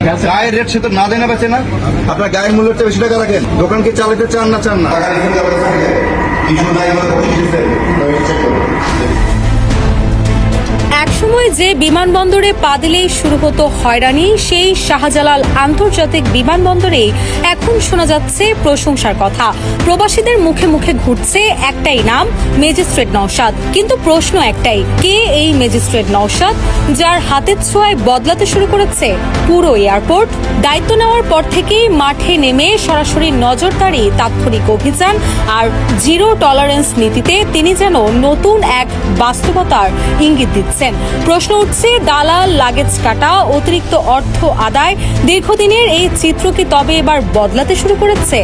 গায়ের রেট সে তো না দেয় না বেচে না। আপনার গায়ের মূল্যের চেয়ে বেশি টাকা রাখেন। দোকানকে চালাতে চান না একসময় যে বিমানবন্দরে পা দিলেই শুরু হতো হয়রানি, সেই শাহজালাল আন্তর্জাতিক বিমানবন্দরে এখন শোনা যাচ্ছে প্রশংসার কথা। প্রবাসীদের মুখে মুখে ঘুরছে একটাই নাম, ম্যাজিস্ট্রেট নওশাদ। কিন্তু প্রশ্ন একটাই, কে এই ম্যাজিস্ট্রেট নওশাদ, যার হাতের ছোঁয়ায় বদলাতে শুরু করেছে পুরো এয়ারপোর্ট? দায়িত্ব নেওয়ার পর থেকেই মাঠে নেমে সরাসরি নজরদারি, তাৎক্ষণিক অভিযান আর জিরো টলারেন্স নীতিতে তিনি যেন নতুন এক বাস্তবতার ইঙ্গিত দিচ্ছেন। প্রশ্ন উঠছে, দালাল, লাগেজ কাটা, অতিরিক্ত অর্থ আদায়, দীর্ঘদিনের এই চিত্র কি তবে এবার বদলাতে শুরু করেছে?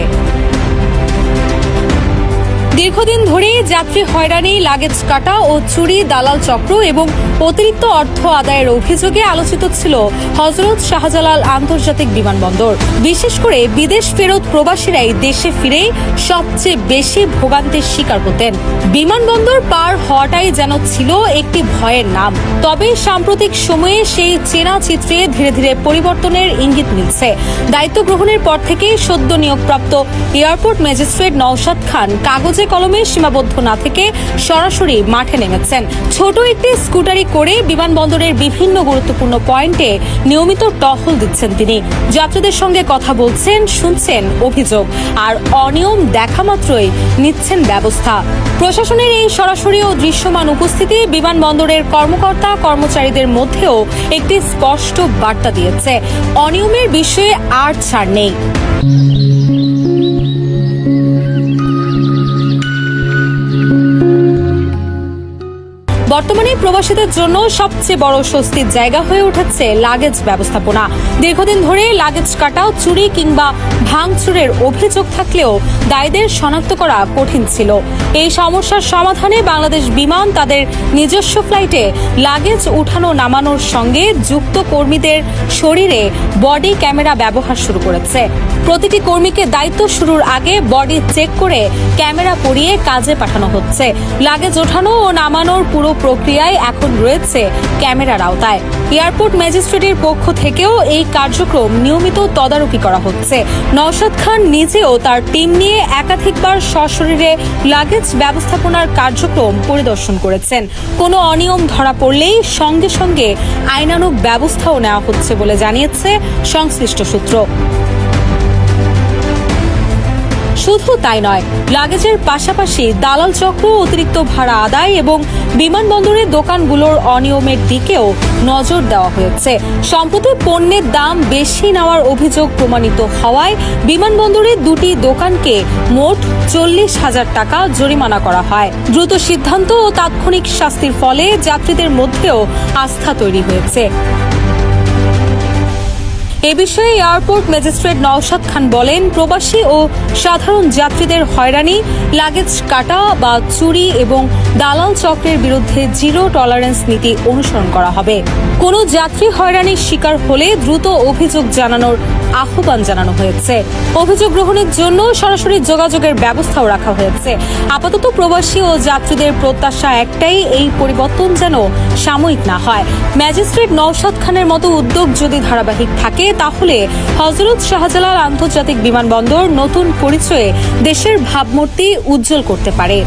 দীর্ঘদিন ধরে যাত্রী হয়রানি, লাগেজ কাটা ও চুরি, দালাল চক্র এবং অতিরিক্ত অর্থ আদায়ের অভিযোগে আলোচিত ছিল হযরত শাহজালাল আন্তর্জাতিক বিমানবন্দর। বিশেষ করে বিদেশ ফেরত প্রবাসীরাই দেশে ফিরে সবচেয়ে বেশি ভোগান্তির শিকার হতেন। বিমানবন্দর পার হওয়াটাই যেন ছিল একটি ভয়ের নাম। তবে সাম্প্রতিক সময়ে সেই চেনা চিত্রে ধীরে ধীরে পরিবর্তনের ইঙ্গিত মিলছে। দায়িত্ব গ্রহণের পর থেকে সদ্য নিয়োগপ্রাপ্ত এয়ারপোর্ট ম্যাজিস্ট্রেট নওশাদ খান কাগজে কলমে সীমাবদ্ধ না থেকে সরাসরি মাঠে নেমেছেন। ছোট একটি স্কুটারি করে বিমানবন্দরের বিভিন্ন গুরুত্বপূর্ণ পয়েন্টে নিয়মিত টহল দিচ্ছেন তিনি। যাত্রীদের সঙ্গে কথা বলছেন, শুনছেন অভিযোগ, আর অনিয়ম দেখা মাত্রই নিচ্ছেন ব্যবস্থা। প্রশাসনের এই সরাসরি ও দৃশ্যমান উপস্থিতি বিমানবন্দরের কর্মকর্তা কর্মচারীদের মধ্যেও একটি স্পষ্ট বার্তা দিয়েছে, অনিয়মের বিষয়ে আর ছাড় নেই। বর্তমানে প্রবাসীদের জন্য সবচেয়ে বড় স্বস্তির জায়গা হয়ে উঠেছে লাগেজ ব্যবস্থাপনা। দীর্ঘদিন ধরে লাগেজ কাটা, চুরি কিংবা ভাঙচুরের অভিযোগ থাকলেও দায়ীদের শনাক্ত করা কঠিন ছিল। এই সমস্যার সমাধানে বাংলাদেশ বিমান তাদের নিজস্ব ফ্লাইটে লাগেজ উঠানো নামানোর সঙ্গে যুক্ত কর্মীদের শরীরে বডি ক্যামেরা ব্যবহার শুরু করেছে। প্রতিটি কর্মীকে দায়িত্ব শুরুর আগে বডি চেক করে ক্যামেরা পরিয়ে কাজে পাঠানো হচ্ছে। লাগেজ ওঠানো ও নামানোর পুরো প্রক্রিয়ায় এখন রয়েছে ক্যামেরার আওতায়। এয়ারপোর্ট ম্যাজিস্ট্রেটের পক্ষ থেকেও এই কার্যক্রম নিয়মিত তদারকি করা হচ্ছে। নওশাদ খান নিজেও তার টিম নিয়ে একাধিকবার সশরীরে লাগেজ ব্যবস্থাপনার কার্যক্রম পরিদর্শন করেছেন। কোনো অনিয়ম ধরা পড়লেই সঙ্গে সঙ্গে আইনানুগ ব্যবস্থাও নেওয়া হচ্ছে বলে জানিয়েছে সংশ্লিষ্ট সূত্র। শুধু তাই নয়, লাগেজের পাশাপাশি দালাল চক্র, অতিরিক্ত ভাড়া আদায় এবং বিমানবন্দরের দোকানগুলোর অনিয়মের দিকেও নজর দেওয়া হয়েছে। সম্প্রতি পণ্যের দাম বেশি নেওয়ার অভিযোগ প্রমাণিত হওয়ায় বিমানবন্দরের দুটি দোকানকে মোট 40,000 টাকা জরিমানা করা হয়। দ্রুত সিদ্ধান্ত ও তাৎক্ষণিক শাস্তির ফলে যাত্রীদের মধ্যেও আস্থা তৈরি হয়েছে। এ বিষয়ে এয়ারপোর্ট ম্যাজিস্ট্রেট নওশাদ খান বলেন, প্রবাসী ও সাধারণ যাত্রীদের হয়রানি, লাগেজ কাটা বা চুরি এবং দালাল চক্রের বিরুদ্ধে জিরো টলারেন্স নীতি অনুসরণ করা হবে। কোনো যাত্রী হয়রানির শিকার হলে দ্রুত অভিযোগ জানানোর আহ্বান জানানো হয়েছে। অভিযোগ গ্রহণের জন্য সরাসরি যোগাযোগের ব্যবস্থাও রাখা হয়েছে। আপাতত প্রবাসী ও যাত্রীদের প্রত্যাশা একটাই, এই পরিবর্তন যেন সাময়িক না হয়। ম্যাজিস্ট্রেট নওশাদ খানের মতো উদ্যোগ যদি ধারাবাহিক থাকে, তাহলে হযরত শাহজালাল আন্তর্জাতিক বিমানবন্দর নতুন পরিচয়ে দেশের ভাবমূর্তি উজ্জ্বল করতে পারে।